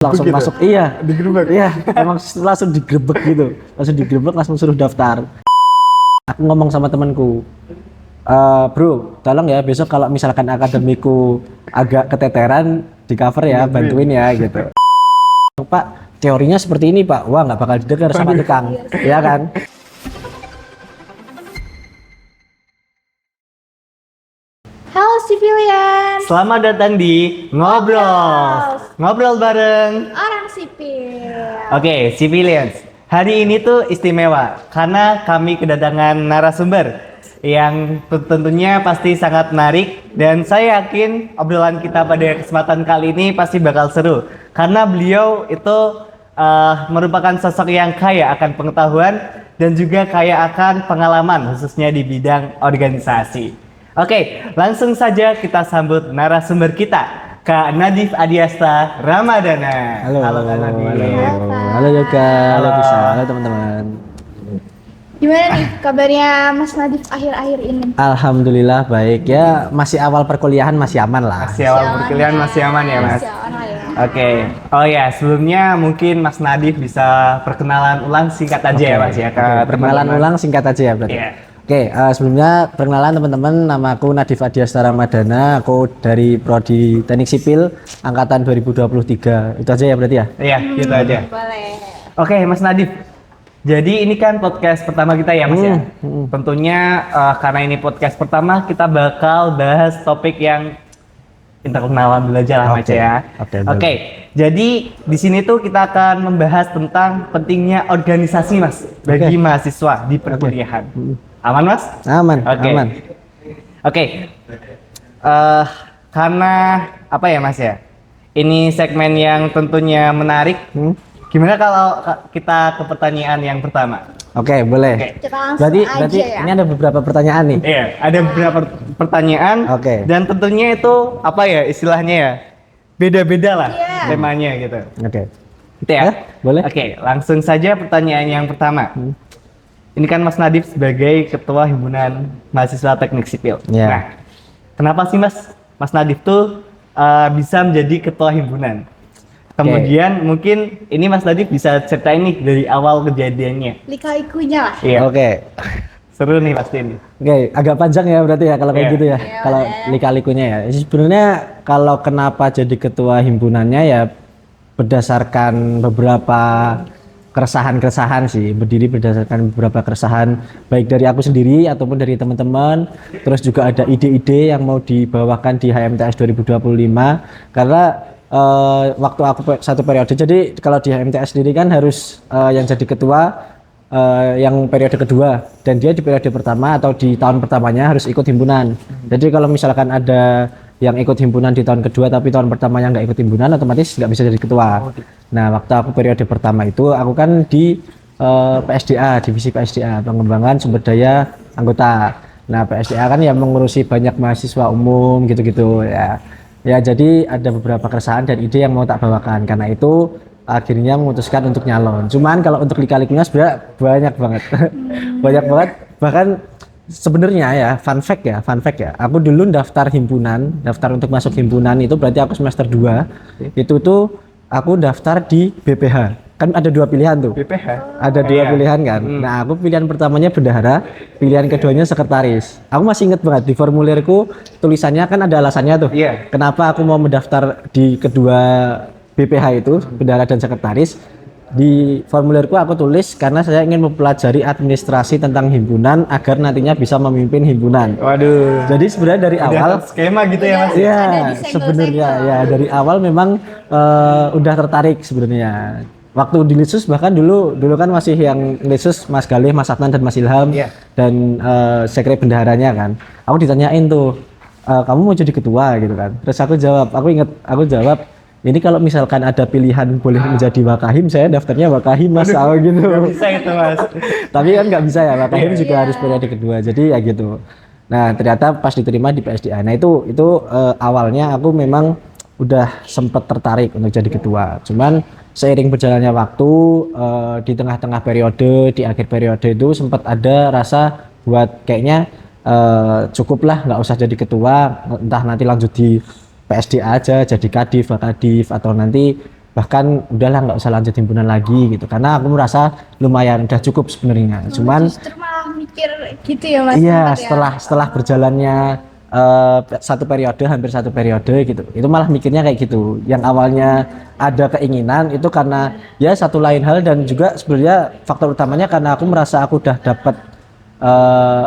langsung Begitu? masuk. Iya, Digerebek. iya, emang langsung digrebek gitu, langsung suruh daftar. Aku ngomong sama temanku, bro, tolong ya besok kalau misalkan akademiku agak keteteran di cover ya, bantuin ya gitu. Pak, teorinya seperti ini Pak. Wah, nggak bakal didengar sama tukang, ya kan? Halo civilian, Selamat datang di Ngobrol bareng. orang sipil. Oke, civilians. Hari ini tuh istimewa karena kami kedatangan narasumber yang tentunya pasti sangat menarik dan saya yakin obrolan kita pada kesempatan kali ini pasti bakal seru karena beliau itu merupakan sosok yang kaya akan pengetahuan dan juga kaya akan pengalaman khususnya di bidang organisasi. Oke, langsung saja kita sambut narasumber kita, Kak Nadif Adiasta Ramadana. Halo, Kak Nadif. halo Yoga, halo Halo. Tisa, halo teman-teman. Gimana nih kabarnya Mas Nadif akhir-akhir ini? Alhamdulillah baik ya, masih awal perkuliahan masih aman lah. Masih awal perkuliahan masih aman ya, Mas? Masih aman ya. Oke. Oh ya, sebelumnya mungkin Mas Nadif bisa perkenalan ulang singkat aja ya, Mas ya, ke Perkenalan teman-teman. ulang singkat aja ya berarti. Iya. Oke, sebelumnya perkenalan teman-teman, nama aku Nadif Adiasta Ramadana, aku dari Prodi Teknik Sipil angkatan 2023. Itu aja ya berarti ya? Iya, gitu aja. Boleh. Oke, Mas Nadif. Jadi ini kan podcast pertama kita ya, Mas ya. Tentunya karena ini podcast pertama, kita bakal bahas topik yang internal dulu aja lah, Mas Oke. ya. Oke, Oke. Jadi di sini tuh kita akan membahas tentang pentingnya organisasi, Mas, bagi mahasiswa di perkuliahan. Aman, Mas? Aman, Oke. aman. Oke. Karena apa ya, Mas ya? Ini segmen yang tentunya menarik. Gimana kalau kita ke pertanyaan yang pertama? Oke, boleh. Oke. Kita langsung Berarti aja ya. ini ada beberapa pertanyaan nih. Iya, ada beberapa pertanyaan. Oke. Dan tentunya itu apa ya istilahnya ya? Beda-beda lah Iya. temanya gitu. Oke. Gitu ya? Boleh. Oke, langsung saja pertanyaan yang pertama. Ini kan Mas Nadif sebagai Ketua Himpunan Mahasiswa Teknik Sipil. Iya. Nah, kenapa sih Mas Nadif tuh bisa menjadi Ketua Himpunan? Kemudian mungkin ini Mas Nadif bisa ceritain nih dari awal kejadiannya. Lika-likunya lah. Iya. Oke. Seru nih pasti ini. Oke, agak panjang ya berarti ya kalau kayak Iya. gitu ya. Iya, Kalau lika-likunya ya. Sebenarnya kalau kenapa jadi ketua himpunannya ya berdasarkan beberapa keresahan-keresahan sih. Berdiri berdasarkan beberapa keresahan baik dari aku sendiri ataupun dari teman-teman. Terus juga ada ide-ide yang mau dibawakan di HMTS 2025 karena waktu aku satu periode. Jadi kalau di HMTS sendiri kan harus yang jadi ketua yang periode kedua dan dia di periode pertama atau di tahun pertamanya harus ikut himpunan. Jadi kalau misalkan ada yang ikut himpunan di tahun kedua tapi tahun pertamanya nggak ikut himpunan otomatis nggak bisa jadi ketua. Nah waktu aku periode pertama itu aku kan di PSDA, divisi PSDA, pengembangan sumber daya anggota. Nah PSDA kan yang mengurusi banyak mahasiswa umum gitu-gitu ya. Ya jadi ada beberapa keresahan dan ide yang mau tak bawakan karena itu akhirnya memutuskan untuk nyalon. Cuman kalau untuk lika-likunya sebenarnya banyak banget. Banyak banget. Bahkan sebenarnya ya fun fact ya. Aku dulu daftar untuk masuk himpunan itu berarti aku semester 2. Itu tuh aku daftar di BPH. Kan ada dua pilihan tuh. BPH. Ada dua Iya. pilihan kan. Nah, aku pilihan pertamanya bendahara, pilihan keduanya sekretaris. Aku masih inget banget di formulirku tulisannya kan ada alasannya tuh. Iya. Kenapa aku mau mendaftar di kedua BPH itu, bendahara dan sekretaris. Di formulirku aku tulis karena saya ingin mempelajari administrasi tentang himpunan agar nantinya bisa memimpin himpunan. Waduh. Jadi sebenarnya dari Udah awal skema gitu ya, Mas? Iya, Ada di senggol-senggol. sebenarnya ya dari awal memang udah tertarik sebenarnya. Waktu di Litsus bahkan dulu kan masih yang Litsus Mas Galih, Mas Adnan dan Mas Ilham Iya. dan sekret bendaharanya kan. Aku ditanyain tuh, kamu mau jadi ketua gitu kan. Terus aku jawab, ini kalau misalkan ada pilihan boleh menjadi wakahim, saya daftarnya wakahim Mas, gitu. Nggak bisa itu, Mas. Tapi kan nggak bisa ya, wakahim juga Iya. harus periode kedua. Jadi ya gitu. Nah ternyata pas diterima di PSDA. Nah itu awalnya aku memang udah sempet tertarik untuk jadi ketua. Cuman seiring berjalannya waktu di tengah-tengah periode, di akhir periode itu sempat ada rasa buat kayaknya cukuplah nggak usah jadi ketua, entah nanti lanjut di PSDA aja jadi kadif, wakadif atau nanti bahkan udahlah nggak usah lanjut himpunan lagi gitu, karena aku merasa lumayan udah cukup sebenarnya. Cuman Justru malah mikir gitu ya Mas. iya, sempat ya? setelah berjalannya satu periode, hampir satu periode gitu, itu malah mikirnya kayak gitu. Yang awalnya ada keinginan itu karena ya satu lain hal, dan juga sebenarnya faktor utamanya karena aku merasa aku udah dapat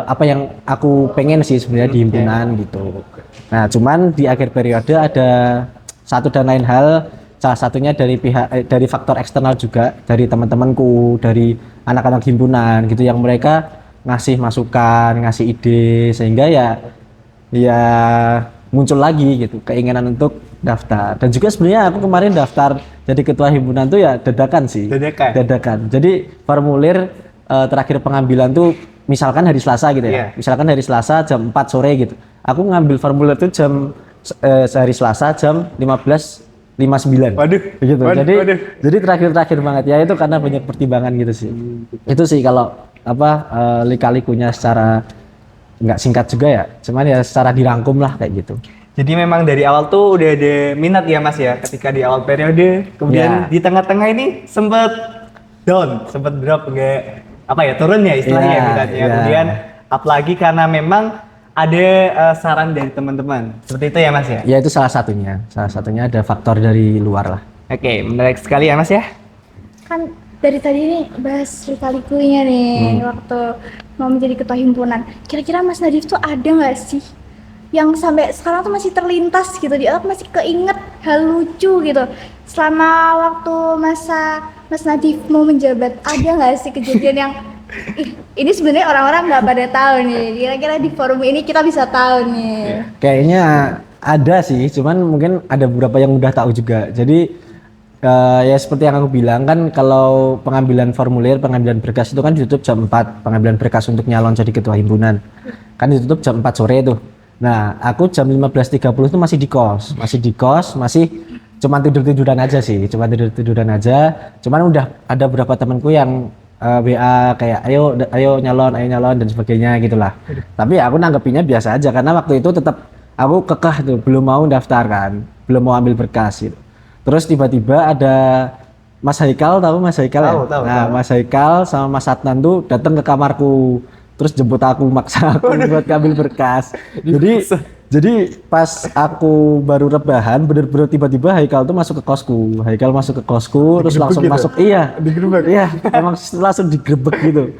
apa yang aku pengen sih sebenarnya di himpunan gitu. Nah, cuman di akhir periode ada satu dan lain hal, salah satunya dari dari faktor eksternal juga, dari teman-temanku, dari anak-anak himpunan gitu, yang mereka ngasih masukan, ngasih ide, sehingga ya muncul lagi gitu keinginan untuk daftar. Dan juga sebenarnya aku kemarin daftar jadi ketua himpunan tuh ya dadakan sih. Dadakan. Jadi formulir terakhir pengambilan tuh misalkan hari Selasa gitu ya. Misalkan hari Selasa jam 4 sore gitu. Aku ngambil formulir tuh jam hari Selasa jam 15.59. Waduh. Gitu. Waduh. Jadi terakhir banget ya, itu karena banyak pertimbangan gitu sih. Itu sih kalau lika-likunya secara nggak singkat juga ya, cuman ya secara dirangkum lah kayak gitu. Jadi memang dari awal tuh udah ada minat ya Mas ya, ketika di awal periode, kemudian di tengah-tengah ini sempet down, sempet drop, nggak turun ya istilahnya minatnya. Kemudian apalagi karena memang ada saran dari teman-teman, seperti itu ya Mas ya? Ya itu salah satunya ada faktor dari luar lah. Oke, menarik sekali ya Mas ya. Kan dari tadi nih bahas lika-likunya nih waktu mau menjadi ketua himpunan. Kira-kira Mas Nadif tuh ada nggak sih yang sampai sekarang tuh masih terlintas gitu di otak, masih keinget hal lucu gitu selama waktu masa Mas Nadif mau menjabat? Ada nggak sih kejadian yang ini sebenarnya orang-orang nggak pada tahu nih, kira-kira di forum ini kita bisa tahu nih? Kayaknya ada sih, cuman mungkin ada beberapa yang udah tahu juga. Jadi ya seperti yang aku bilang kan, kalau pengambilan formulir, pengambilan berkas itu kan ditutup jam 4, pengambilan berkas untuk nyalon jadi ketua himpunan kan ditutup jam 4 sore tuh. Nah, aku jam 15.30 itu masih di kos, masih cuman tidur-tiduran aja sih, cuman udah ada beberapa temanku yang WA kayak ayo nyalon dan sebagainya gitulah. Tapi aku nanggepinnya biasa aja, karena waktu itu tetap aku kekeh tuh, belum mau daftar kan, belum mau ambil berkas gitu. Terus tiba-tiba ada Mas Haikal, tahu Mas Haikal ya? Nah, Mas Haikal sama Mas Adnan tuh datang ke kamarku, terus jemput aku, maksa aku buat ngambil berkas. Jadi pas aku baru rebahan, bener-bener tiba-tiba Haikal tuh masuk ke kosku. Terus langsung masuk. Iya, digerebek. Iya, emang langsung digerebek gitu.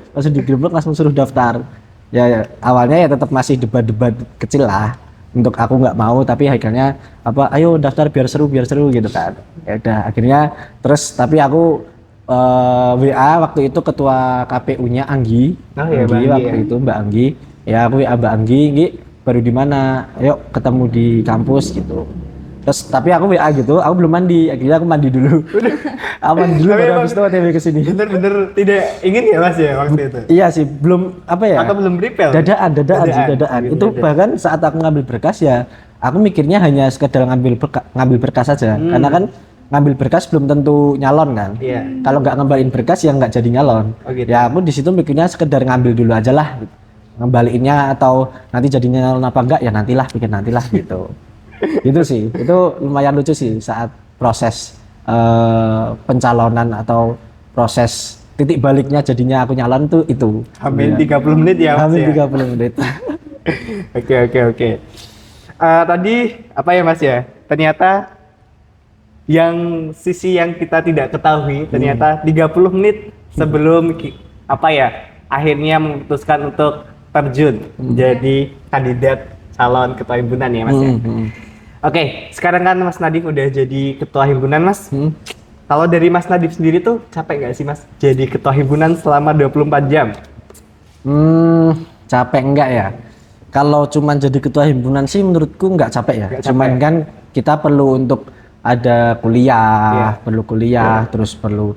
Langsung suruh daftar. Ya, awalnya ya tetap masih debat-debat kecil lah. Untuk aku nggak mau, tapi Haikalnya ayo daftar biar seru gitu kan. Ya udah, akhirnya terus, tapi aku WA waktu itu ketua KPU-nya Anggi. Itu Mbak Anggi. Ya aku WA Mbak Anggi, baru di mana? Ayo ketemu di kampus gitu. Terus tapi aku WA gitu, aku belum mandi. Akhirnya aku mandi dulu. Baru habis itu OTW ke sini. Bener-bener tidak ingin ya Mas ya waktu itu? Iya sih, belum Atau belum prepare? Dadaan. Itu bahkan saat aku ngambil berkas ya, aku mikirnya hanya sekedar ngambil berkas saja. Karena kan ngambil berkas belum tentu nyalon kan. Kalau nggak ngambilin berkas ya nggak jadi nyalon. Ya aku di situ mikirnya sekedar ngambil dulu aja lah. Gitu. Ngembaliinnya atau nanti jadi nyalon apa enggak ya nantilah gitu. Itu sih, itu lumayan lucu sih saat proses pencalonan atau proses titik baliknya jadinya aku nyalon tuh itu. Hampir 30 menit ya Mas? Hampir 30 menit. Oke. Tadi apa ya Mas ya? Ternyata sisi yang kita tidak ketahui, ternyata 30 menit sebelum akhirnya memutuskan untuk terjun menjadi kandidat calon ketua himpunan ya Mas ya. Oke, sekarang kan Mas Nadif udah jadi ketua himpunan Mas. Kalau dari Mas Nadif sendiri tuh capek nggak sih Mas jadi ketua himpunan selama 24 jam? Capek enggak ya? Kalau cuman jadi ketua himpunan sih menurutku nggak capek ya. Cuman kan kita perlu untuk ada kuliah, terus perlu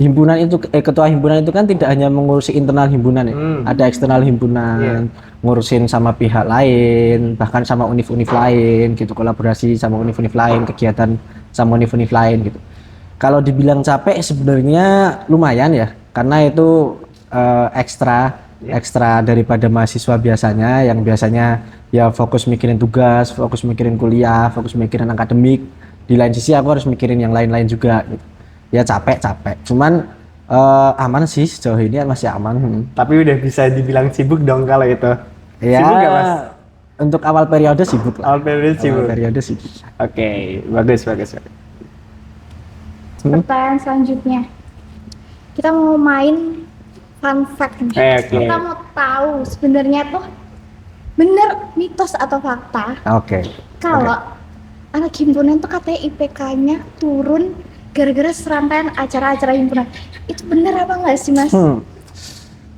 himpunan itu ketua himpunan itu kan tidak hanya mengurusi internal himpunan ya. Ada eksternal himpunan, ngurusin sama pihak lain, bahkan sama univ-univ lain gitu, kolaborasi sama univ-univ lain, kegiatan sama univ-univ lain gitu. Kalau dibilang capek sebenarnya lumayan ya, karena itu ekstra daripada mahasiswa biasanya, yang biasanya ya fokus mikirin tugas, fokus mikirin kuliah, fokus mikirin akademik. di lain sisi aku harus mikirin yang lain-lain juga gitu. Ya capek cuman aman sih sejauh ini masih aman. Tapi udah bisa dibilang sibuk dong kalau itu. Ya Sibuk nggak, Mas? untuk awal periode sibuk lah. Awal periode sibuk. Awal periode sibuk. Oke, bagus. Pertanyaan selanjutnya. Kita mau main fun fact nih. Oke. Kita mau tahu sebenarnya tuh bener mitos atau fakta Oke. kalau anak himpunan tuh katanya IPK-nya turun gara-gara serangkaian acara-acara himpunan. Itu bener apa nggak sih, Mas?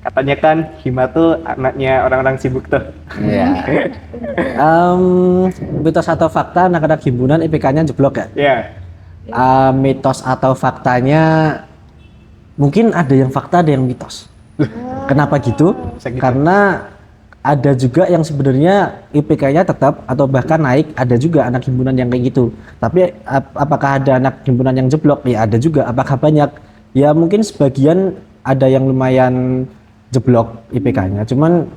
Katanya kan Hima tuh anaknya orang-orang sibuk tuh. Iya. Mitos atau fakta anak-anak himpunan IPK-nya jeblok ya? Iya. Mitos atau faktanya mungkin ada yang fakta ada yang mitos. Kenapa gitu? Bisa gitu. Karena ada juga yang sebenarnya IPK-nya tetap atau bahkan naik, ada juga anak himpunan yang kayak gitu. Tapi apakah ada anak himpunan yang jeblok? Ya ada juga. Apakah banyak? Ya mungkin sebagian ada yang lumayan jeblok IPK-nya. Cuman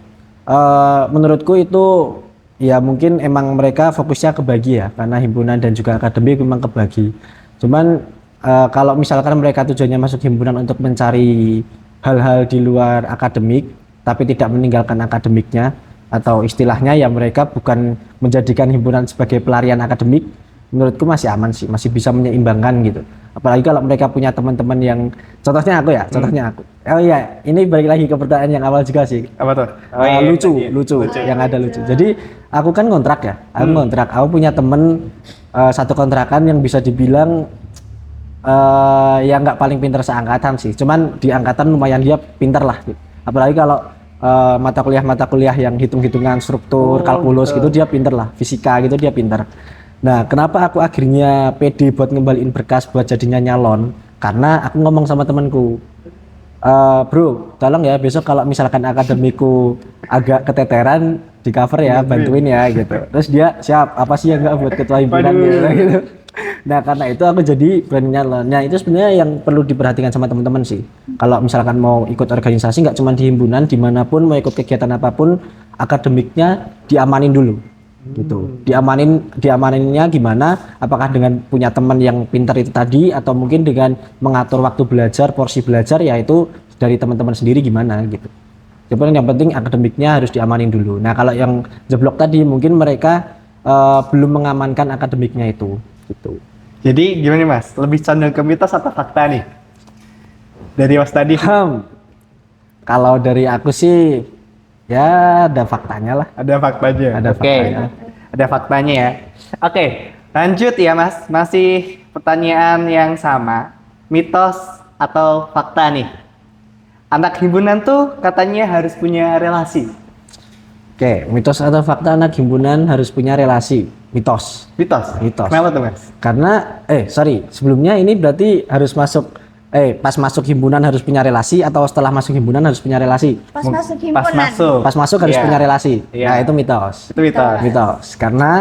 menurutku itu ya mungkin emang mereka fokusnya kebagi ya, karena himpunan dan juga akademik memang kebagi. Cuman kalau misalkan mereka tujuannya masuk himpunan untuk mencari hal-hal di luar akademik tapi tidak meninggalkan akademiknya, atau istilahnya ya mereka bukan menjadikan himpunan sebagai pelarian akademik, menurutku masih aman sih, masih bisa menyeimbangkan gitu. Apalagi kalau mereka punya teman-teman yang contohnya aku. Oh iya, ini balik lagi ke pertanyaan yang awal juga sih. Apa tuh? Lucu, yang ada lucu. Jadi aku kan kontrak ya, aku punya temen satu kontrakan yang bisa dibilang ya nggak paling pintar seangkatan sih, cuman di angkatan lumayan dia pintar lah gitu. Apalagi kalau mata kuliah yang hitung-hitungan struktur, kalkulus gitu dia pintar lah, fisika gitu dia pintar. Nah, kenapa aku akhirnya pede buat ngembaliin berkas buat jadinya nyalon? Karena aku ngomong sama temanku, bro, tolong ya besok kalau misalkan akademiku agak keteteran di cover ya, bantuin ya gitu. Terus dia siap, apa sih yang nggak buat ketua himpunan gitu. Nah karena itu aku jadi berani nyalon. Nah itu sebenarnya yang perlu diperhatikan sama teman-teman sih. Kalau misalkan mau ikut organisasi nggak cuma di himpunan, dimanapun mau ikut kegiatan apapun, akademiknya diamanin dulu. Gitu. Diamaninnya gimana? Apakah dengan punya teman yang pintar itu tadi, atau mungkin dengan mengatur waktu belajar, porsi belajar, yaitu dari teman-teman sendiri gimana gitu. Yang penting akademiknya harus diamanin dulu. Nah kalau yang jeblok tadi mungkin mereka belum mengamankan akademiknya itu. Gitu. Jadi gimana nih, Mas? Lebih condong ke mitos atau fakta nih? Dari Mas tadi. Kalau dari aku sih ya ada faktanya lah. Ada faktanya. Ada faktanya. Ada faktanya ya. Oke, lanjut ya Mas. Masih pertanyaan yang sama. Mitos atau fakta nih? Anak himpunan tuh katanya harus punya relasi. Oke, mitos atau fakta anak himpunan harus punya relasi? Mitos. Mitos? Kenapa tuh Mas? Karena, sebelumnya ini berarti harus masuk, pas masuk himpunan harus punya relasi, atau setelah masuk himpunan harus punya relasi? Pas masuk himpunan. Pas masuk harus Iya. punya relasi. Iya. Nah itu mitos. Itu mitos. Mitos. Karena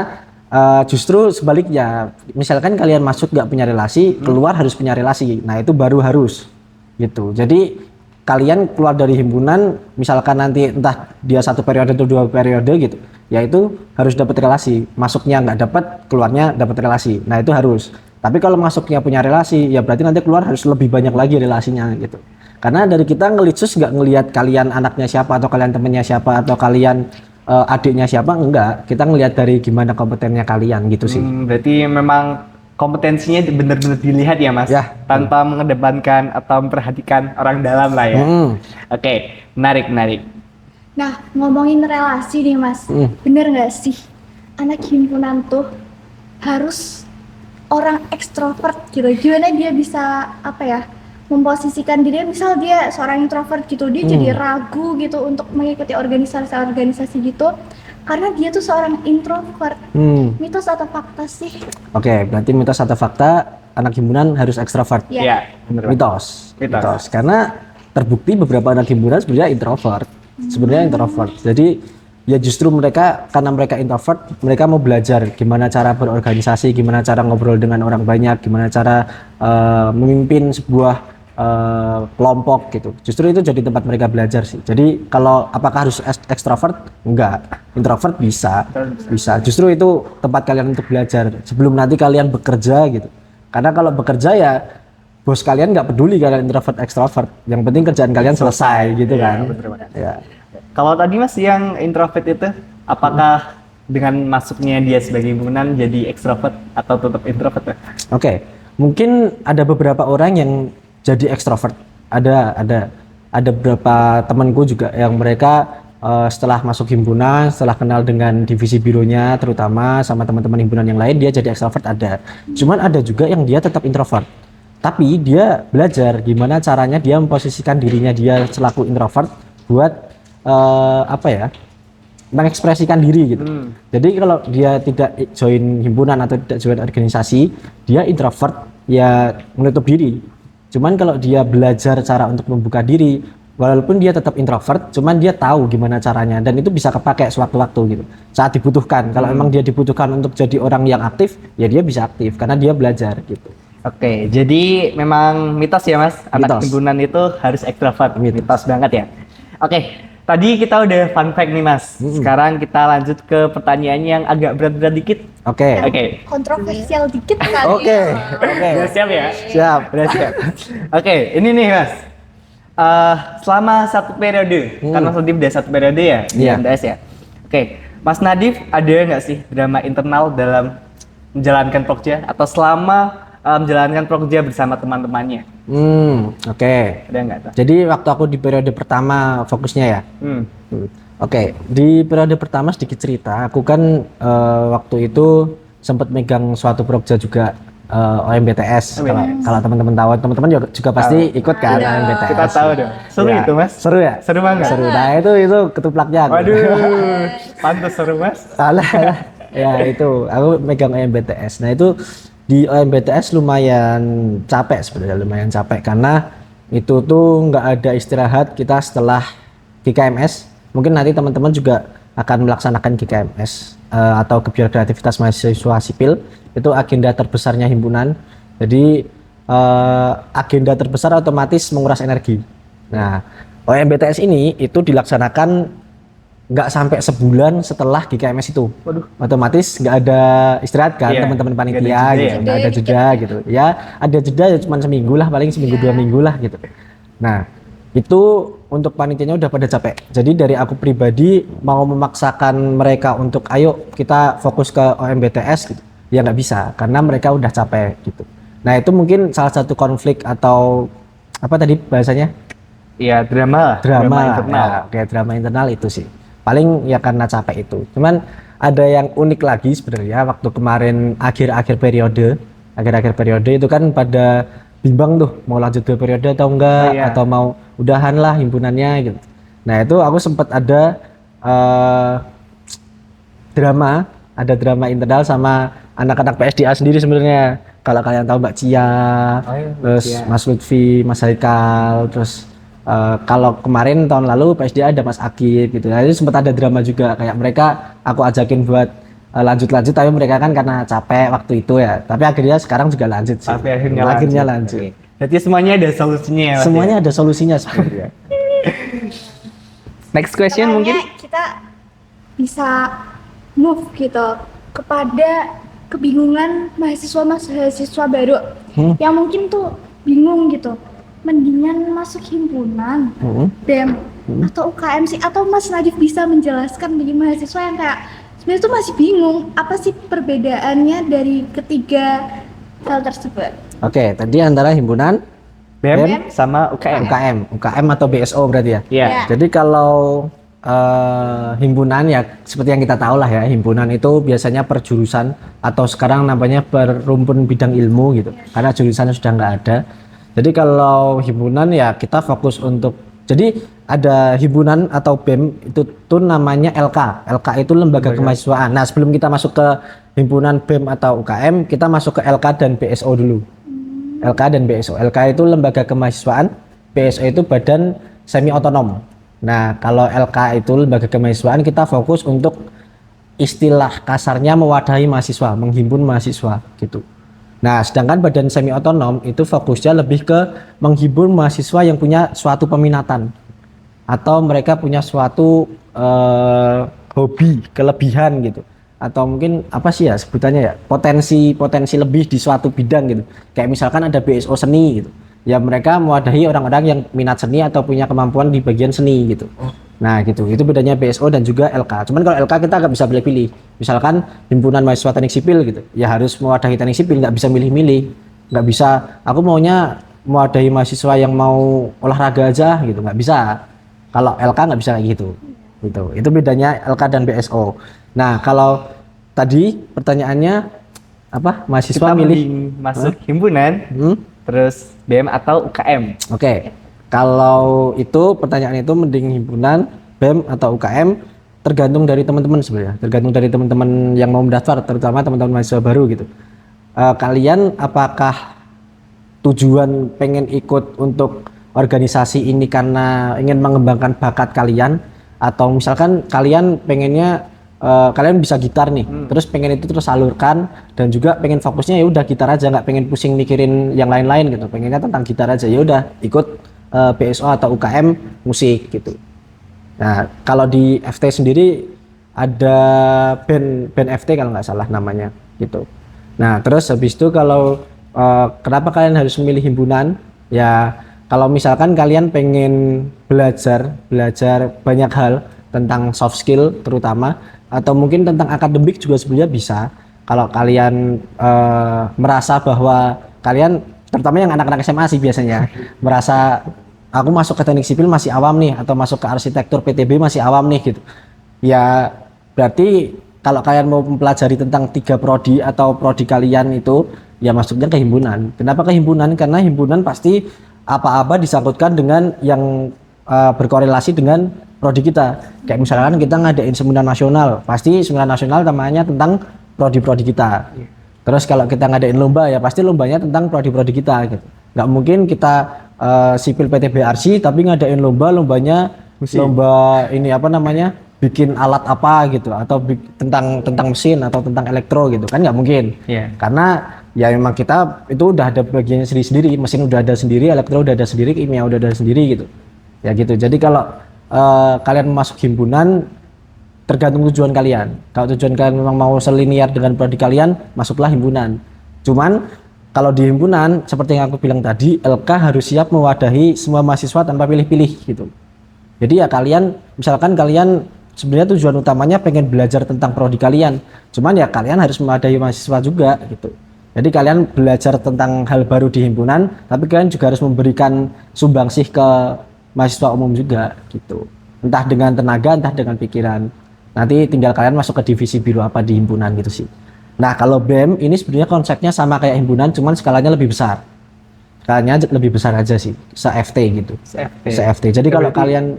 justru sebaliknya, misalkan kalian masuk nggak punya relasi, keluar harus punya relasi. Nah itu baru harus gitu. Jadi kalian keluar dari himpunan, misalkan nanti entah dia 1 periode atau 2 periode gitu, ya itu harus dapat relasi. Masuknya nggak dapat, keluarnya dapat relasi. Nah itu harus. Tapi kalau masuknya punya relasi, ya berarti nanti keluar harus lebih banyak lagi relasinya gitu. Karena dari kita ngelitsus nggak ngelihat kalian anaknya siapa, atau kalian temennya siapa, atau kalian adiknya siapa, enggak. Kita ngelihat dari gimana kompetennya kalian gitu sih. Berarti memang kompetensinya benar-benar dilihat ya Mas, Ya. tanpa mengedepankan atau memperhatikan orang dalam lah ya. Oke, menarik. Nah, ngomongin relasi nih Mas, bener nggak sih anak himpunan tuh harus orang ekstrovert gitu? Gimana dia bisa memposisikan diri, misal dia seorang introvert gitu, dia jadi ragu gitu untuk mengikuti organisasi gitu karena dia tuh seorang introvert. Mitos atau fakta sih? Oke, berarti mitos atau fakta anak himpunan harus ekstrovert? Ya. Iya, benar. Mitos. Karena terbukti beberapa anak himpunan sebenarnya introvert. Jadi ya justru mereka, karena mereka introvert, mereka mau belajar gimana cara berorganisasi, gimana cara ngobrol dengan orang banyak, gimana cara memimpin sebuah kelompok gitu. Justru itu jadi tempat mereka belajar sih. Jadi kalau apakah harus ekstrovert? Enggak. Introvert bisa. Justru itu tempat kalian untuk belajar sebelum nanti kalian bekerja gitu. Karena kalau bekerja ya bos kalian nggak peduli kalian introvert ekstrovert. Yang penting kerjaan kalian selesai gitu kan. Ya. Kalau tadi Mas yang introvert itu, apakah dengan masuknya dia sebagai himpunan jadi ekstrovert atau tetap introvert? Oke. Mungkin ada beberapa orang yang jadi ekstrovert. Ada beberapa temanku juga yang mereka setelah masuk himpunan, setelah kenal dengan divisi bironya terutama sama teman-teman himpunan yang lain, dia jadi ekstrovert ada. Cuman ada juga yang dia tetap introvert. Tapi dia belajar gimana caranya dia memposisikan dirinya dia selaku introvert buat mengekspresikan diri gitu. Jadi kalau dia tidak join himpunan atau tidak join organisasi, dia introvert ya menutup diri. Cuman kalau dia belajar cara untuk membuka diri, walaupun dia tetap introvert, cuman dia tahu gimana caranya dan itu bisa kepakai sewaktu-waktu gitu. Saat dibutuhkan. Kalau emang dia dibutuhkan untuk jadi orang yang aktif, ya dia bisa aktif karena dia belajar gitu. Oke, jadi memang mitos ya Mas, anak Mitos. himpunan itu harus ekstrovert. Mitos banget ya. Oke, tadi kita udah fun fact nih Mas. Sekarang kita lanjut ke pertanyaan yang agak berat-berat dikit. Oke. Oke. Kontroversial dikit kali. Oke. Udah siap ya? Siap. Udah siap. Oke, ini nih Mas. Selama satu periode, kan Mas Nadif udah satu periode ya di Iya. MTS ya. Oke, Mas Nadif ada nggak sih drama internal dalam menjalankan Prokja atau selama menjalankan Prokja bersama teman-temannya? Oke. Ada nggak tuh? Jadi waktu aku di periode pertama fokusnya ya. Oke, di periode pertama sedikit cerita. Aku kan waktu itu sempat megang suatu Prokja juga OMBTS. Kalau teman-teman tahu, teman-teman juga pasti ikut kan OMBTS. Kita tahu dong. Seru Ya. itu Mas. Seru ya? Seru banget. Seru. Nah itu ketuplaknya. aku. Waduh, pantas seru Mas. Alah. Ya itu, aku megang OMBTS. Nah itu di OMBTS lumayan capek sebenarnya, lumayan capek karena itu tuh nggak ada istirahat kita setelah GKMS. Mungkin nanti teman-teman juga akan melaksanakan GKMS atau kegiatan kreativitas mahasiswa sipil. Itu agenda terbesarnya himpunan. Jadi agenda terbesar otomatis menguras energi. Nah, OMBTS ini itu dilaksanakan nggak sampai sebulan setelah GKMS itu. Waduh. Otomatis nggak ada istirahat kan Iya, teman-teman nggak ada panitia jeda gitu, ya? nggak ada jeda gitu. Ya ada jeda ya cuma seminggu lah, paling seminggu 2 minggu lah gitu. Nah itu untuk panitianya udah pada capek. Jadi dari aku pribadi mau memaksakan mereka untuk ayo kita fokus ke OMBTS gitu, ya nggak bisa karena mereka udah capek gitu. Nah itu mungkin salah satu konflik atau apa tadi bahasanya? Iya, drama lah. Drama internal. ya, kayak drama internal itu sih paling ya karena capek itu. Cuman ada yang unik lagi sebenarnya waktu kemarin akhir-akhir periode itu kan pada bimbang tuh mau lanjut 2 periode atau enggak, iya. atau mau udahan lah himpunannya gitu. Nah itu aku sempat ada drama internal sama anak-anak PSDA sendiri sebenarnya. Kalau kalian tahu Mbak Cia, iya, Mbak terus Cia. Mas Lutfi, Mas Haikal, terus kalau kemarin tahun lalu PSDA ada Mas Akib gitu. Nah, itu sempat ada drama juga kayak mereka aku ajakin buat lanjut tapi mereka kan karena capek waktu itu ya. Tapi akhirnya sekarang juga lanjut sih. Tapi akhirnya lanjut. Jadi semuanya ada solusinya ya Mas, Semuanya ya? ada solusinya sebenarnya. Next question Makanya mungkin. kita bisa move gitu kepada kebingungan mahasiswa baru yang mungkin tuh bingung gitu, mendingan masuk himpunan, BEM atau UKM sih, atau Mas Nadif bisa menjelaskan bagi mahasiswa yang kayak sebenarnya tuh masih bingung apa sih perbedaannya dari ketiga hal tersebut. Oke, tadi antara himpunan BEM sama UKM. UKM atau BSO berarti ya. Iya. Ya. Jadi kalau himpunan ya seperti yang kita tahu lah ya, himpunan itu biasanya per jurusan atau sekarang namanya per rumpun bidang ilmu gitu. Karena jurusannya sudah nggak ada. Jadi kalau himpunan ya kita fokus untuk, jadi ada himpunan atau BEM itu tuh namanya LK. LK itu lembaga kemahasiswaan. Nah, sebelum kita masuk ke himpunan BEM atau UKM, kita masuk ke LK dan BSO dulu. LK dan BSO. LK itu lembaga kemahasiswaan, BSO itu badan semi otonom. Nah, kalau LK itu lembaga kemahasiswaan, kita fokus untuk istilah kasarnya mewadahi mahasiswa, menghimpun mahasiswa gitu. Nah, sedangkan badan semi otonom itu fokusnya lebih ke menghibur mahasiswa yang punya suatu peminatan atau mereka punya suatu hobi, kelebihan gitu. Atau mungkin apa sih ya sebutannya ya, potensi lebih di suatu bidang gitu. Kayak misalkan ada BSO seni gitu. Ya mereka mewadahi orang-orang yang minat seni atau punya kemampuan di bagian seni gitu. Nah gitu, itu bedanya BSO dan juga LK. Cuman kalau LK kita nggak bisa pilih-pilih. Misalkan himpunan mahasiswa teknik sipil gitu, ya harus mewadahi teknik sipil, nggak bisa milih-milih. Nggak bisa, aku maunya mewadahi mahasiswa yang mau olahraga aja gitu, nggak bisa. Kalau LK nggak bisa kayak gitu. Gitu. Itu bedanya LK dan BSO. Nah kalau tadi pertanyaannya apa? Mahasiswa Kita milih mending masuk himpunan, terus BM atau UKM. Oke, kalau itu pertanyaan itu mending himpunan, BEM atau UKM tergantung dari teman-teman sebenarnya, tergantung dari teman-teman yang mau mendaftar, terutama teman-teman mahasiswa baru gitu. Kalian apakah tujuan pengen ikut untuk organisasi ini karena ingin mengembangkan bakat kalian, atau misalkan kalian pengennya kalian bisa gitar nih, terus pengen itu terus salurkan dan juga pengen fokusnya ya udah gitar aja, nggak pengen pusing mikirin yang lain-lain gitu, pengennya tentang gitar aja, ya udah ikut BSO atau UKM musik gitu. Nah kalau di FT sendiri ada band FT kalau nggak salah namanya gitu. Nah terus habis itu kalau kenapa kalian harus memilih himpunan? Ya kalau misalkan kalian pengen belajar banyak hal tentang soft skill terutama, atau mungkin tentang akademik juga sebenarnya bisa. Kalau kalian merasa bahwa kalian, terutama yang anak-anak SMA sih biasanya, merasa aku masuk ke teknik sipil masih awam nih, atau masuk ke arsitektur PTB masih awam nih gitu. Ya berarti kalau kalian mau mempelajari tentang 3 prodi atau prodi kalian itu, ya masuknya ke himpunan. Kenapa ke himpunan? Karena himpunan pasti apa-apa disangkutkan dengan yang berkorelasi dengan prodi kita. Kayak misalkan kita ngadain seminar nasional, pasti seminar nasional namanya tentang prodi-prodi kita. Terus kalau kita ngadain lomba, ya pasti lombanya tentang prodi-prodi kita gitu. Nggak mungkin kita sipil PTBRC tapi ngadain lombanya lomba ini apa namanya, bikin alat apa gitu, atau tentang mesin atau tentang elektro gitu kan, nggak mungkin. Karena ya memang kita itu udah ada bagiannya sendiri-sendiri, mesin udah ada sendiri, elektro udah ada sendiri, kimia udah ada sendiri gitu ya gitu. Jadi kalau kalian masuk himpunan tergantung tujuan kalian. Kalau tujuan kalian memang mau selinier dengan prodi kalian, masuklah himpunan. Cuman kalau di himpunan seperti yang aku bilang tadi, LK harus siap mewadahi semua mahasiswa tanpa pilih-pilih gitu. Jadi ya kalian, misalkan kalian sebenarnya tujuan utamanya pengen belajar tentang prodi kalian, cuman ya kalian harus mewadahi mahasiswa juga gitu. Jadi kalian belajar tentang hal baru di himpunan, tapi kalian juga harus memberikan sumbangsih ke mahasiswa umum juga gitu. Entah dengan tenaga, entah dengan pikiran. Nanti tinggal kalian masuk ke divisi biru apa di himpunan gitu sih. Nah kalau BEM ini sebenarnya konsepnya sama kayak himpunan, cuman skalanya lebih besar. Skalanya lebih besar aja sih, se-FT gitu. Se-FT. Jadi kalau kalian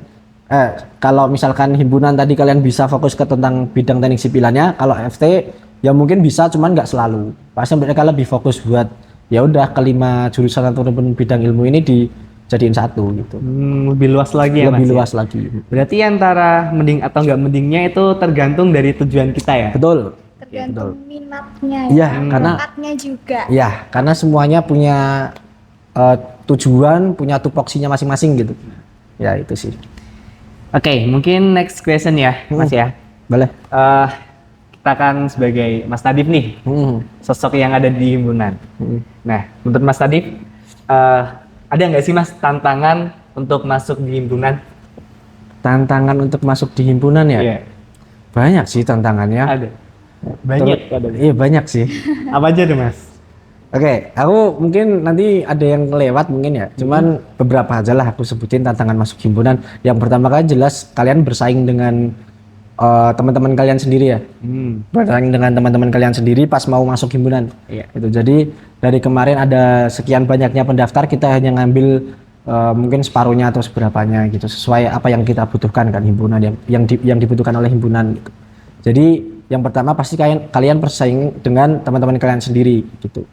kalau misalkan himpunan tadi kalian bisa fokus ke tentang bidang teknik sipilannya, kalau FT ya mungkin bisa, cuman nggak selalu. Pasti mereka lebih fokus buat ya udah kelima jurusan atau bidang ilmu ini dijadiin satu gitu. Lebih luas lagi ya, lebih Mas? luas lagi. Berarti antara mending atau nggak mendingnya itu tergantung dari tujuan kita ya? Betul. Tergantung minatnya Iya, ya, karena bakatnya juga. ya karena semuanya punya tujuan, punya tupoksinya masing-masing gitu. Ya itu sih. Oke, mungkin next question ya, Mas ya. Boleh. Kita kan sebagai Mas Nadif nih, sosok yang ada di himpunan. Nah, menurut Mas Nadif, ada nggak sih Mas tantangan untuk masuk di himpunan? Tantangan untuk masuk di himpunan ya? Iya. Banyak sih tantangannya. Ada. Banyak. Iya banyak sih. Apa aja tuh Mas? Oke, aku mungkin nanti ada yang lewat mungkin ya. Cuman beberapa aja lah aku sebutin tantangan masuk himpunan. Yang pertama kan jelas kalian bersaing dengan teman-teman kalian sendiri ya. Bersaing dengan teman-teman kalian sendiri pas mau masuk himpunan. Iya. Itu jadi dari kemarin ada sekian banyaknya pendaftar, kita hanya ngambil mungkin separuhnya atau seberapanya gitu, sesuai apa yang kita butuhkan kan himpunan yang dibutuhkan oleh himpunan gitu. Jadi yang pertama pasti kalian bersaing dengan teman-teman kalian sendiri gitu.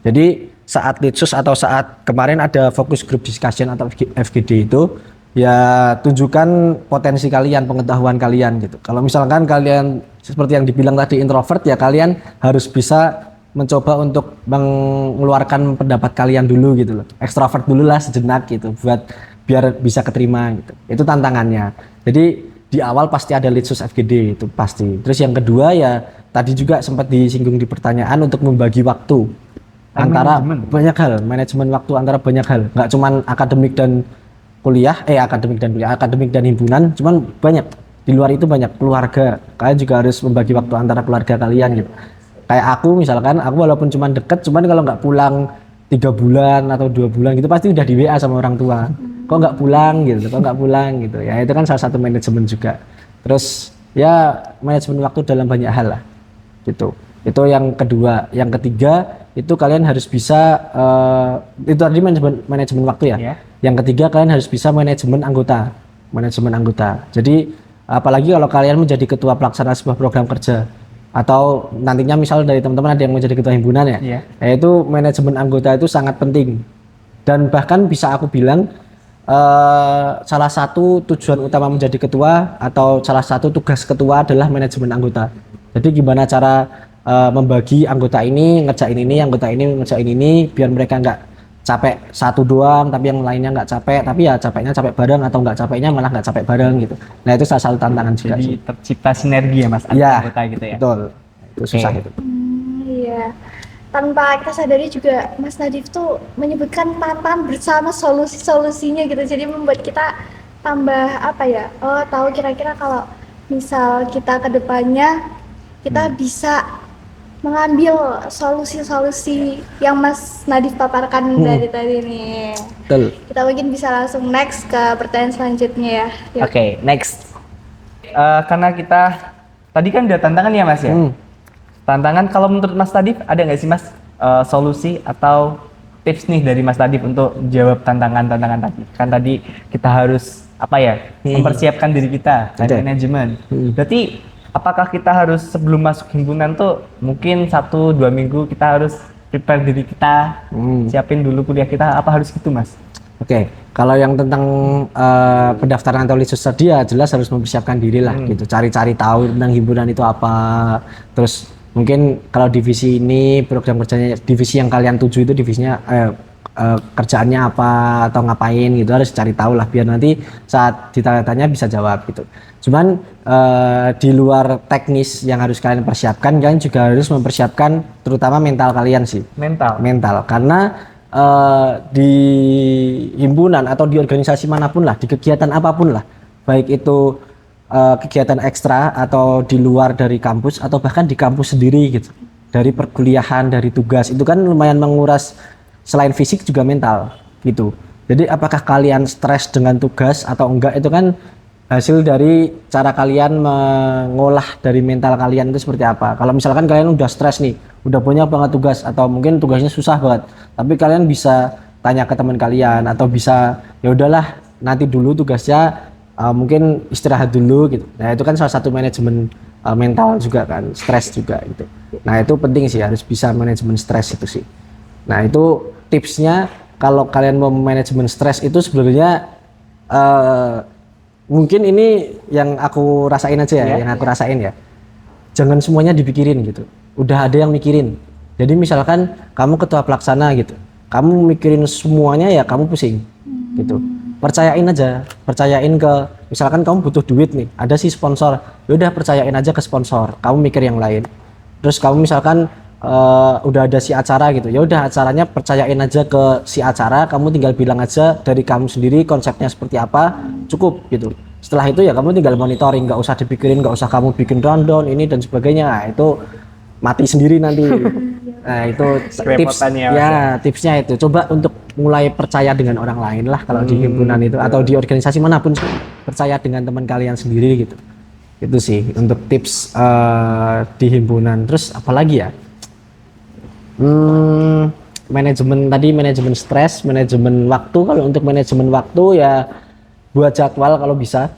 Jadi saat litsus atau saat kemarin ada focus group discussion atau FGD itu ya tunjukkan potensi kalian, pengetahuan kalian gitu. Kalau misalkan kalian seperti yang dibilang tadi introvert, ya kalian harus bisa mencoba untuk mengeluarkan pendapat kalian dulu gitu loh. Ekstrovert dulu lah sejenak gitu buat biar bisa keterima gitu. Itu tantangannya. Jadi di awal pasti ada litsus FGD itu pasti. Terus yang kedua ya tadi juga sempat disinggung di pertanyaan untuk membagi waktu antara banyak hal, manajemen waktu antara banyak hal. Nggak cuman akademik dan kuliah, akademik dan himpunan, cuman banyak. Di luar itu banyak keluarga. Kalian juga harus membagi waktu antara keluarga kalian gitu. Kayak aku misalkan, aku walaupun cuma deket, cuman kalau nggak pulang 3 bulan atau 2 bulan gitu pasti udah di WA sama orang tua. Kok nggak pulang gitu, Ya itu kan salah satu manajemen juga. Terus ya manajemen waktu dalam banyak hal lah, gitu. Itu yang kedua. Yang ketiga itu kalian harus bisa itu tadi manajemen waktu ya. Yang ketiga kalian harus bisa manajemen anggota. Jadi apalagi kalau kalian menjadi ketua pelaksana sebuah program kerja. Atau nantinya misal dari teman-teman ada yang menjadi ketua himpunan ya, yaitu manajemen anggota itu sangat penting dan bahkan bisa aku bilang salah satu tujuan utama menjadi ketua atau salah satu tugas ketua adalah manajemen anggota. Jadi gimana cara membagi anggota ini ngerjain ini, anggota ini ngerjain ini biar mereka nggak capek satu doang tapi yang lainnya nggak capek, tapi ya capeknya capek bareng atau nggak capeknya malah nggak capek bareng gitu. Nah itu salah satu tantangan juga. Jadi tercipta sinergi ya Mas ya, anggota gitu ya. Betul. Itu susah itu. Iya. Tanpa kita sadari juga Mas Nadif tuh menyebutkan tantangan bersama solusi-solusinya gitu. Jadi membuat kita tambah apa ya? Oh, tahu kira-kira kalau misal kita ke depannya kita bisa mengambil solusi-solusi yang Mas Nadif paparkan dari tadi nih. Betul. Kita mungkin bisa langsung next ke pertanyaan selanjutnya ya. Oke, next. Karena kita tadi kan udah tantangan ya Mas ya. Tantangan kalau menurut Mas Nadif ada nggak sih Mas solusi atau tips nih dari Mas Nadif untuk jawab tantangan-tantangan tadi? Kan tadi kita harus apa ya mempersiapkan diri kita time management. Berarti apakah kita harus sebelum masuk himpunan tuh mungkin 1-2 minggu kita harus prepare diri kita, siapin dulu kuliah kita, apa harus gitu Mas? Oke, kalau yang tentang pendaftaran atau litsus tadi ya jelas harus mempersiapkan diri lah gitu, cari-cari tahu tentang himpunan itu apa, terus mungkin kalau divisi ini program kerjanya, divisi yang kalian tuju itu divisinya kerjaannya apa atau ngapain gitu harus cari tahu lah biar nanti saat ditanya-tanya bisa jawab gitu. Cuman di luar teknis yang harus kalian persiapkan, kalian juga harus mempersiapkan terutama mental kalian sih. Mental karena di himpunan atau di organisasi manapun lah, di kegiatan apapun lah, baik itu kegiatan ekstra atau di luar dari kampus atau bahkan di kampus sendiri gitu, dari perkuliahan, dari tugas itu kan lumayan menguras selain fisik juga mental gitu. Jadi apakah kalian stres dengan tugas atau enggak itu kan hasil dari cara kalian mengolah dari mental kalian itu seperti apa. Kalau misalkan kalian udah stres nih, udah banyak banget tugas atau mungkin tugasnya susah banget, tapi kalian bisa tanya ke teman kalian atau bisa ya udahlah nanti dulu tugasnya mungkin istirahat dulu gitu. Nah itu kan salah satu manajemen mental juga kan, stres juga gitu. Nah itu penting sih, harus bisa manajemen stres itu sih. Nah itu tipsnya kalau kalian mau manajemen stres itu sebenarnya mungkin ini yang aku rasain aja ya, yang aku rasain ya. Jangan semuanya dipikirin gitu. Udah ada yang mikirin. Jadi misalkan kamu ketua pelaksana gitu, kamu mikirin semuanya ya kamu pusing gitu. Percayain aja, percayain ke misalkan kamu butuh duit nih, ada si sponsor, yaudah percayain aja ke sponsor. Kamu mikir yang lain. Terus kamu misalkan udah ada si acara gitu, ya udah acaranya percayain aja ke si acara, kamu tinggal bilang aja dari kamu sendiri konsepnya seperti apa, cukup gitu. Setelah itu ya kamu tinggal monitoring, nggak usah dipikirin, nggak usah kamu bikin rundown ini dan sebagainya. Nah, itu mati sendiri nanti. Nah itu tips ya, tipsnya itu coba untuk mulai percaya dengan orang lain lah kalau di himpunan itu atau di organisasi manapun, percaya dengan teman kalian sendiri gitu. Itu sih untuk tips di himpunan. Terus apalagi ya? Manajemen tadi, manajemen stres, manajemen waktu. Kalau untuk manajemen waktu ya buat jadwal kalau bisa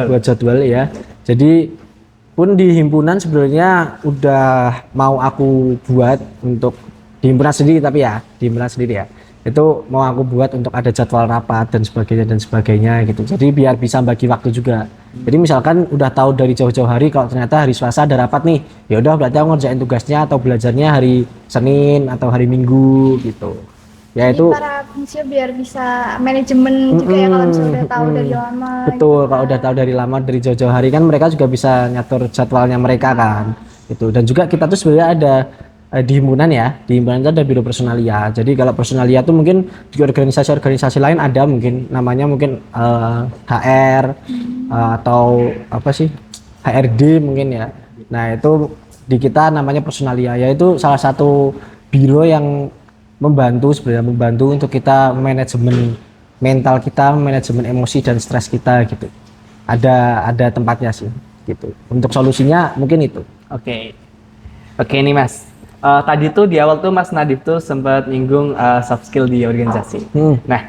buat jadwal ya. Jadi pun di himpunan sebenarnya udah mau aku buat untuk di himpunan sendiri, tapi ya di himpunan sendiri ya. itu mau aku buat untuk ada jadwal rapat dan sebagainya gitu. Jadi biar bisa bagi waktu juga. Jadi misalkan udah tahu dari jauh-jauh hari kalau ternyata hari Selasa ada rapat nih, ya udah berarti aku ngerjain tugasnya atau belajarnya hari Senin atau hari Minggu gitu. Ya Jadi itu para pensiun biar bisa manajemen juga ya kalau misalnya udah tahu dari lama. betul, gitu kalau kan. udah tahu dari lama dari jauh-jauh hari kan mereka juga bisa nyatur jadwalnya mereka kan. Itu. Dan juga kita tuh sebenarnya ada di himpunan ya, di himpunan itu ada biro personalia. Jadi kalau personalia tuh mungkin di organisasi-organisasi lain ada mungkin namanya mungkin HR atau apa sih HRD mungkin ya. Nah itu di kita namanya personalia, yaitu salah satu biro yang sebenarnya membantu untuk kita manajemen mental kita, manajemen emosi dan stres kita gitu. Ada tempatnya sih gitu. Untuk solusinya mungkin itu. Oke. Oke nih Mas. Tadi tuh di awal tuh Mas Nadif tuh sempat nyinggung soft skill di organisasi. Nah,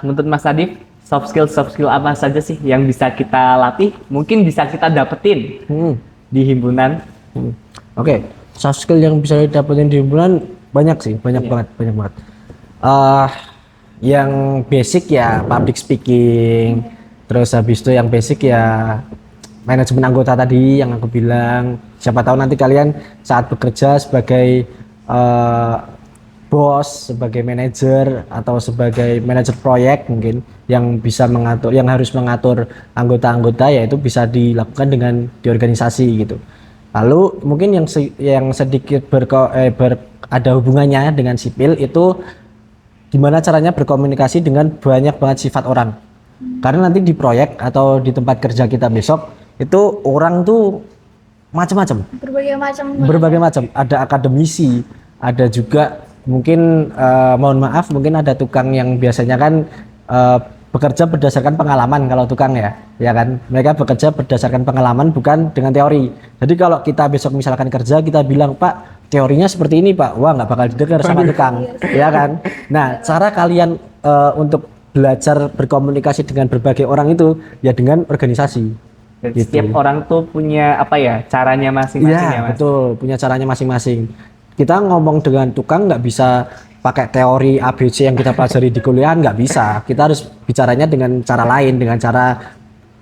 menurut Mas Nadif, soft skill apa saja sih yang bisa kita latih? Mungkin bisa kita dapetin di himpunan. Oke, soft skill yang bisa didapetin di himpunan banyak sih, banyak banget. Yang basic ya public speaking, terus habis itu yang basic ya manajemen anggota tadi yang aku bilang. Siapa tahu nanti kalian saat bekerja sebagai bos, sebagai manajer atau sebagai manajer proyek mungkin yang bisa mengatur, yang harus mengatur anggota-anggota ya itu bisa dilakukan dengan di organisasi gitu. Lalu mungkin yang sedikit ada hubungannya dengan sipil itu gimana caranya berkomunikasi dengan banyak banget sifat orang. Karena nanti di proyek atau di tempat kerja kita besok itu orang tuh macam-macam. Berbagai macam. Ada akademisi, ada juga mungkin mohon maaf mungkin ada tukang yang biasanya kan bekerja berdasarkan pengalaman kalau tukang ya kan. Mereka bekerja berdasarkan pengalaman bukan dengan teori. Jadi kalau kita besok misalkan kerja kita bilang Pak teorinya seperti ini Pak, wah nggak bakal didengar sama tukang, ya kan. Nah cara kalian untuk belajar berkomunikasi dengan berbagai orang itu ya dengan organisasi. Dan Gitu. setiap orang tuh punya apa ya caranya masing-masing ya Mas. Betul, punya caranya masing-masing. Kita ngomong dengan tukang nggak bisa pakai teori ABC yang kita pelajari di kuliah, nggak bisa. Kita harus bicaranya dengan cara lain, dengan cara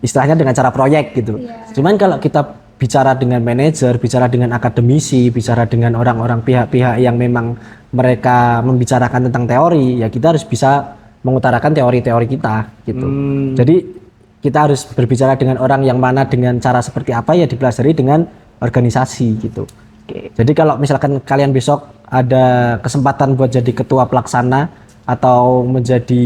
istilahnya dengan cara proyek gitu. Cuman kalau kita bicara dengan manajer, bicara dengan akademisi, bicara dengan orang-orang pihak-pihak yang memang mereka membicarakan tentang teori, ya kita harus bisa mengutarakan teori-teori kita gitu. Jadi kita harus berbicara dengan orang yang mana dengan cara seperti apa ya dipelajari dengan organisasi gitu. Jadi kalau misalkan kalian besok ada kesempatan buat jadi ketua pelaksana atau menjadi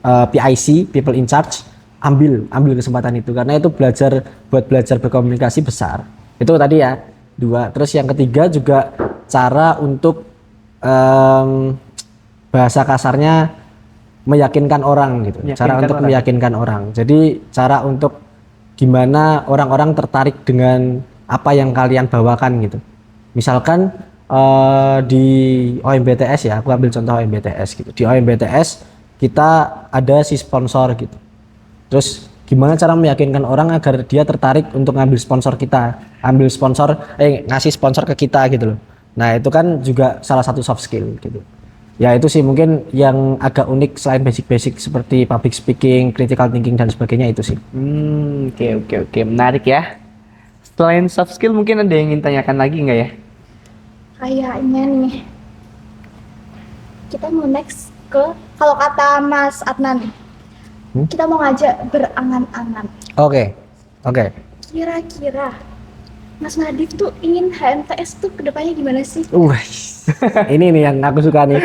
PIC, people in charge, ambil kesempatan itu karena itu buat belajar berkomunikasi besar. Itu tadi ya 2. Terus yang ketiga juga cara untuk bahasa kasarnya meyakinkan orang gitu. Cara untuk meyakinkan orang. Jadi cara untuk gimana orang-orang tertarik dengan apa yang kalian bawakan gitu. Misalkan di OMBTS ya, aku ambil contoh OMBTS gitu. Di OMBTS kita ada si sponsor gitu. Terus gimana cara meyakinkan orang agar dia tertarik untuk ngambil sponsor kita, ngasih sponsor ke kita gitu loh. Nah itu kan juga salah satu soft skill gitu. Ya itu sih mungkin yang agak unik selain basic-basic seperti public speaking, critical thinking dan sebagainya itu sih. Oke, menarik ya. Selain soft skill mungkin ada yang ingin tanyakan lagi nggak ya? Kayaknya nih kita mau next ke kalau kata Mas Adnan kita mau ngajak berangan-angan. Oke. Kira-kira Mas Nadif tuh ingin HMTS tuh kedepannya gimana sih? Ini nih yang aku suka nih.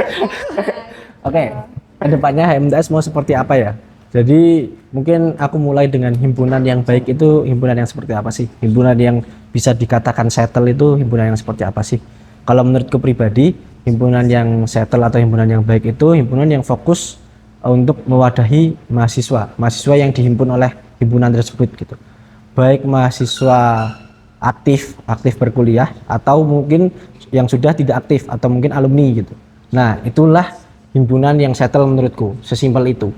Oke. Kedepannya HMTS mau seperti apa ya? Jadi mungkin aku mulai dengan himpunan yang baik itu himpunan yang seperti apa sih? Himpunan yang bisa dikatakan settle itu himpunan yang seperti apa sih? Kalau menurutku pribadi, himpunan yang settle atau himpunan yang baik itu himpunan yang fokus untuk mewadahi mahasiswa yang dihimpun oleh himpunan tersebut gitu. Baik mahasiswa aktif berkuliah atau mungkin yang sudah tidak aktif atau mungkin alumni gitu. Nah, itulah himpunan yang settle menurutku, sesimpel itu.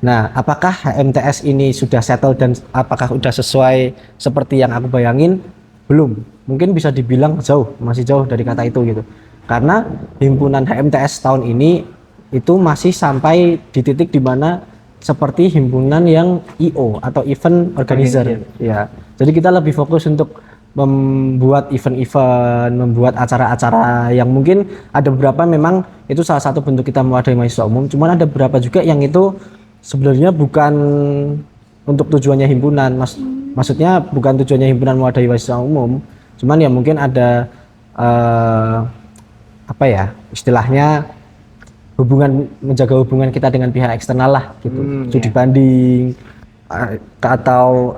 Nah, apakah HMTS ini sudah settle dan apakah sudah sesuai seperti yang aku bayangin? Belum. Mungkin bisa dibilang masih jauh dari kata itu gitu. Karena himpunan HMTS tahun ini itu masih sampai di titik di mana seperti himpunan yang IO atau event organizer. Ya. Jadi kita lebih fokus untuk membuat event-event, membuat acara-acara yang mungkin ada beberapa memang itu salah satu bentuk kita mewadahi mahasiswa umum. Cuman ada beberapa juga yang itu sebenarnya bukan untuk tujuannya himpunan, maksudnya bukan tujuannya himpunan mewadahi mahasiswa umum. Cuman ya mungkin ada apa ya istilahnya menjaga hubungan kita dengan pihak eksternal lah gitu, studi banding atau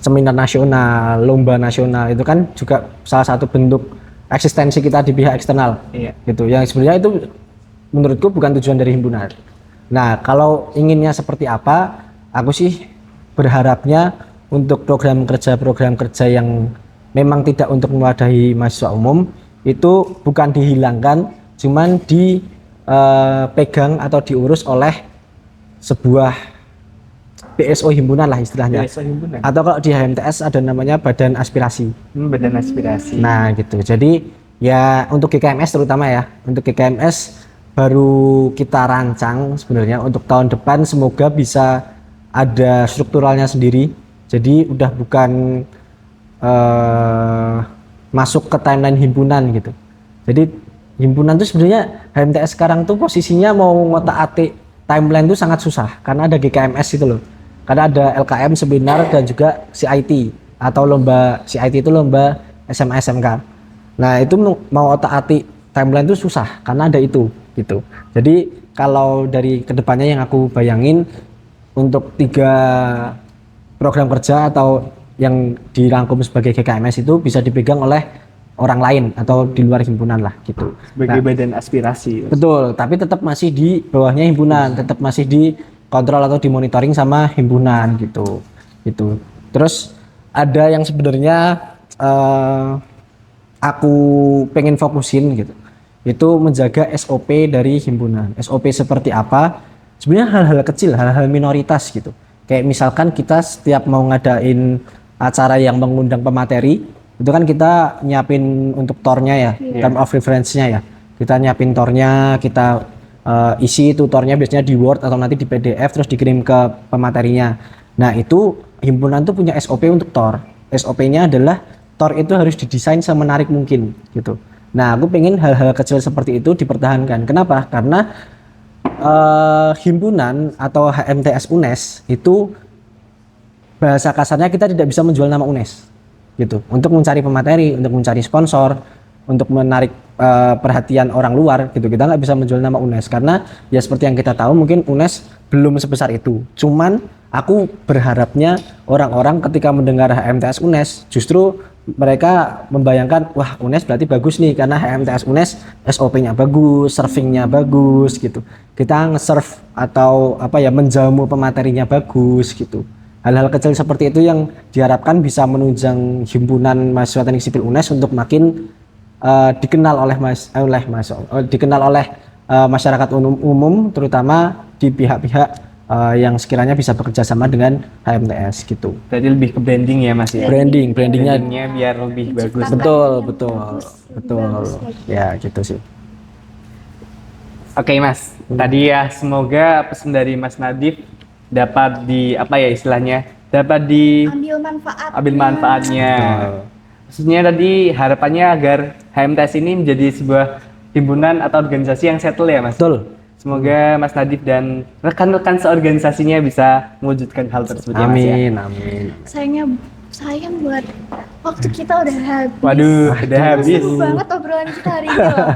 seminar nasional, lomba nasional itu kan juga salah satu bentuk eksistensi kita di pihak eksternal, gitu. Yang sebenarnya itu menurutku bukan tujuan dari himpunan. Nah kalau inginnya seperti apa, aku sih berharapnya untuk program kerja yang memang tidak untuk mewadahi mahasiswa umum itu bukan dihilangkan, cuman dipegang atau diurus oleh sebuah BSO himpunan lah istilahnya. BSO himpunan. Atau kalau di HMTS ada namanya Badan Aspirasi. Badan Aspirasi. Nah gitu. Jadi ya untuk GKMS terutama ya, untuk GKMS baru kita rancang sebenarnya untuk tahun depan semoga bisa ada strukturalnya sendiri. Jadi udah bukan masuk ke timeline himpunan gitu. Jadi himpunan tuh sebenarnya HMTS sekarang tuh posisinya mau ngotak-atik timeline tuh sangat susah karena ada GKMS itu loh. Karena ada LKM seminar dan juga CIT atau lomba CIT itu lomba SMA SMK. Nah, itu mau otak-atik timeline tuh susah karena ada itu gitu. Jadi kalau dari kedepannya yang aku bayangin untuk 3 program kerja atau yang dirangkum sebagai GKMS itu bisa dipegang oleh orang lain atau di luar himpunan lah gitu. Sebagai badan aspirasi. Betul, tapi tetap masih di bawahnya himpunan, tetap masih dikontrol atau dimonitoring sama himpunan gitu. Gitu. Terus ada yang sebenarnya aku pengen fokusin gitu. Itu menjaga SOP dari himpunan. SOP seperti apa? Sebenarnya hal-hal kecil, hal-hal minoritas gitu. Kayak misalkan kita setiap mau ngadain acara yang mengundang pemateri, itu kan kita nyiapin untuk tornya ya, term of reference-nya ya. Kita nyiapin tornya, kita isi itu tornya biasanya di Word atau nanti di PDF terus dikirim ke pematerinya. Nah itu himpunan tuh punya SOP untuk tor. SOP-nya adalah tor itu harus didesain semenarik mungkin gitu. Nah aku pengen hal-hal kecil seperti itu dipertahankan. Kenapa? Karena himpunan atau HMTS UNES itu bahasa kasarnya kita tidak bisa menjual nama UNES gitu. Untuk mencari pemateri, untuk mencari sponsor, untuk menarik perhatian orang luar gitu, kita nggak bisa menjual nama UNES karena ya seperti yang kita tahu mungkin UNES belum sebesar itu. Cuman aku berharapnya orang-orang ketika mendengar HMTS UNES justru mereka membayangkan wah UNES berarti bagus nih karena HMTS UNES SOP-nya bagus, surfingnya bagus gitu. Kita nge-surf atau apa ya menjamu pematerinya bagus gitu. Hal-hal kecil seperti itu yang diharapkan bisa menunjang himpunan mahasiswa teknik sipil UNES untuk makin dikenal oleh masyarakat umum terutama di pihak-pihak yang sekiranya bisa bekerja sama dengan HMTS gitu. Berarti lebih ke branding ya Mas ya? Brandingnya biar lebih bagus. Betul. Ya gitu sih. Oke Mas, tadi ya semoga pesan dari Mas Nadif dapat dapat ambil manfaatnya. Maksudnya tadi harapannya agar HMTS ini menjadi sebuah himpunan atau organisasi yang settle ya Mas. Betul. Semoga Mas Nadif dan rekan-rekan seorganisasinya bisa mewujudkan hal tersebut ya Mas ya. Amin. Sayang buat waktu kita udah habis. Waduh, udah habis. Seru banget obrolan kita hari ini loh.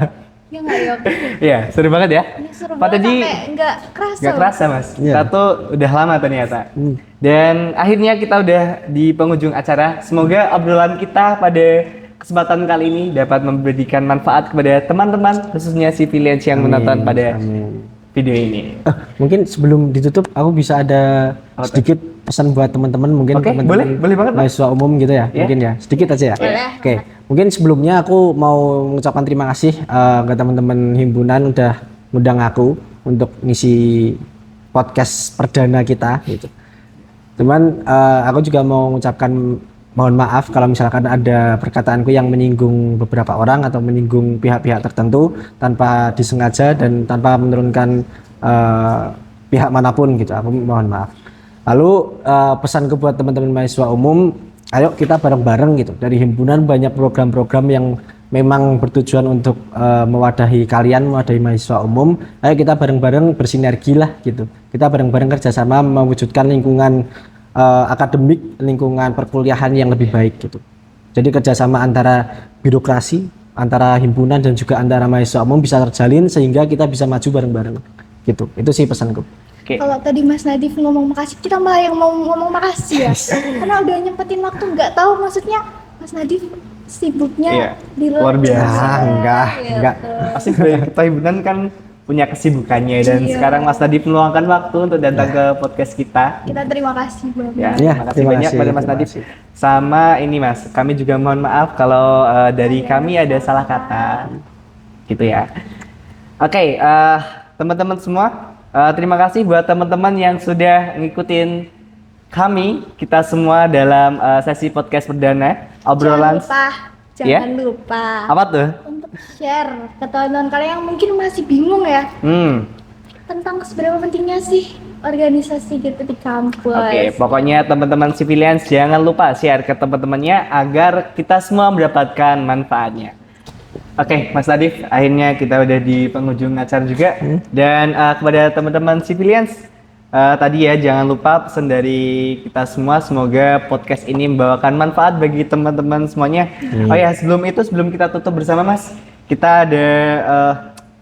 Ya nggak Yok? Iya, seru banget ya. Seru Pak banget tadi sampai nggak kerasa. Nggak kerasa Mas, Iya. kita tuh udah lama ternyata. Dan akhirnya kita udah di penghujung acara. Semoga obrolan kita pada kesempatan kali ini dapat memberikan manfaat kepada teman-teman khususnya civilians yang menonton pada video ini. Mungkin sebelum ditutup aku bisa ada sedikit pesan buat teman-teman mungkin Oke, teman-teman boleh banget, Pak. mahasiswa umum gitu ya. Mungkin ya sedikit aja ya. Oke. Mungkin sebelumnya aku mau mengucapkan terima kasih ke teman-teman himpunan udah ngundang aku untuk ngisi podcast perdana kita gitu. Cuman aku juga mau mengucapkan mohon maaf kalau misalkan ada perkataanku yang menyinggung beberapa orang atau menyinggung pihak-pihak tertentu tanpa disengaja dan tanpa menurunkan pihak manapun gitu. Aku mohon maaf. Lalu pesanku buat teman-teman mahasiswa umum, ayo kita bareng-bareng gitu. Dari himpunan banyak program-program yang memang bertujuan untuk mewadahi kalian, mewadahi mahasiswa umum. Ayo kita bareng-bareng bersinergi lah gitu. Kita bareng-bareng kerjasama mewujudkan lingkungan akademik, lingkungan perkuliahan yang lebih baik gitu. Jadi kerjasama antara birokrasi, antara himpunan dan juga antara mahasiswa umum bisa terjalin sehingga kita bisa maju bareng-bareng gitu. Itu sih pesanku. Oke. Kalau tadi Mas Nadif ngomong makasih, kita malah yang mau ngomong makasih ya. Karena udah nyempetin waktu, nggak tahu maksudnya Mas Nadif sibuknya Iya, di luar biasa. Enggak. Pasti sebagai ketua himpunan kan punya kesibukannya dan Iya. sekarang Mas Nadif meluangkan waktu untuk datang ke podcast kita. Kita terima kasih banget. Ya, Iya, terima kasih terima banyak kasih, pada Mas terima Nadif. kasih. Sama ini Mas, kami juga mohon maaf kalau dari kami ada salah kata, gitu ya. Oke, teman-teman semua, terima kasih buat teman-teman yang sudah ngikutin kami, kita semua dalam sesi podcast perdana obrolan. Jangan lupa Apa tuh? untuk share ke teman-teman kalian yang mungkin masih bingung ya tentang seberapa pentingnya sih organisasi gitu di kampus. Oke, pokoknya teman-teman civilians jangan lupa share ke teman-temannya agar kita semua mendapatkan manfaatnya. Oke, Mas Nadif, akhirnya kita udah di penghujung acara juga. Dan kepada teman-teman civilians, tadi ya jangan lupa pesan dari kita semua, semoga podcast ini membawakan manfaat bagi teman-teman semuanya. Oh ya, sebelum kita tutup bersama Mas, kita ada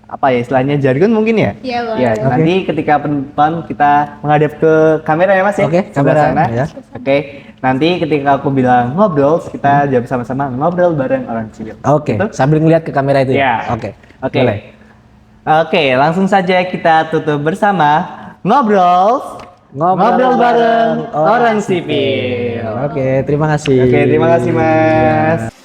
apa ya istilahnya jargon mungkin ya? Iya, boleh. Ya, nanti ketika penutupan kita menghadap ke kamera ya Mas ya. Oke, sebelah kamera, sana. ya. Oke, nanti ketika aku bilang ngobrol, kita jawab sama-sama ngobrol bareng orang civil. Oke, Gitu? sambil ngeliat ke kamera itu Ya. ya. Oke. Oke. Boleh. Oke, langsung saja kita tutup bersama ngobrol bareng orang sipil. Oke, terima kasih. Oke, terima kasih Mas.